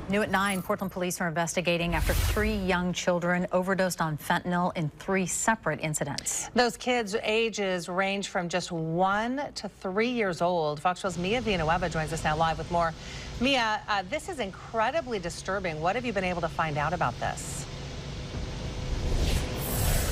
New at 9, Portland police are investigating after 3 young children overdosed on fentanyl in 3 separate incidents. Those kids' ages range from just 1 to 3 years old. Fox 12's Mia Villanueva joins us now live with more. Mia, this is incredibly disturbing. What have you been able to find out about this?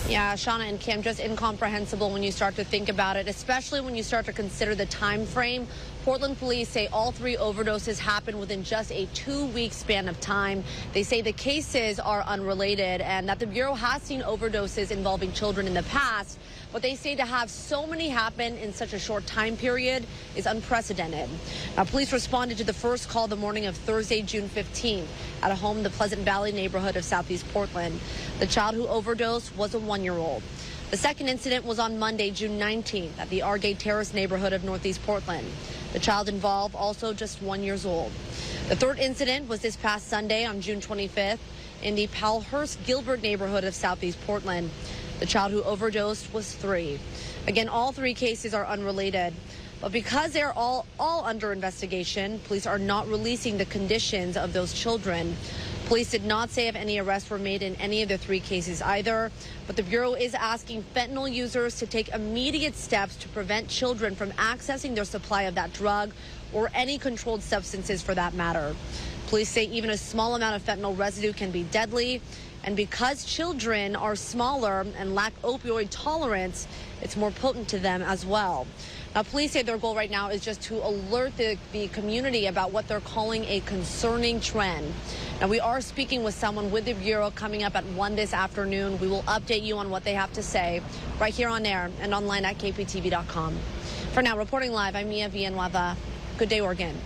Yeah, Shauna and Kim, just incomprehensible when you start to think about it, especially when you start to consider the time frame. Portland police say all 3 overdoses happened within just a 2-week span of time. They say the cases are unrelated and that the Bureau has seen overdoses involving children in the past, but they say to have so many happen in such a short time period is unprecedented. Now, police responded to the first call the morning of Thursday, June 15th at a home in the Pleasant Valley neighborhood of Southeast Portland. The child who overdosed was a 1-year-old. The second incident was on Monday, June 19th at the Argate Terrace neighborhood of Northeast Portland. The child involved also just 1 year old. The third incident was this past Sunday on June 25th in the Powellhurst-Gilbert neighborhood of Southeast Portland. The child who overdosed was 3. Again, all 3 cases are unrelated. But because they're all under investigation, police are not releasing the conditions of those children. Police did not say if any arrests were made in any of the 3 cases either, but the Bureau is asking fentanyl users to take immediate steps to prevent children from accessing their supply of that drug or any controlled substances for that matter. Police say even a small amount of fentanyl residue can be deadly, and because children are smaller and lack opioid tolerance, it's more potent to them as well. Now, police say their goal right now is just to alert the community about what they're calling a concerning trend. Now, we are speaking with someone with the Bureau coming up at 1 this afternoon. We will update you on what they have to say right here on air and online at kptv.com. For now, reporting live, I'm Mia Villanueva. Good day, Oregon.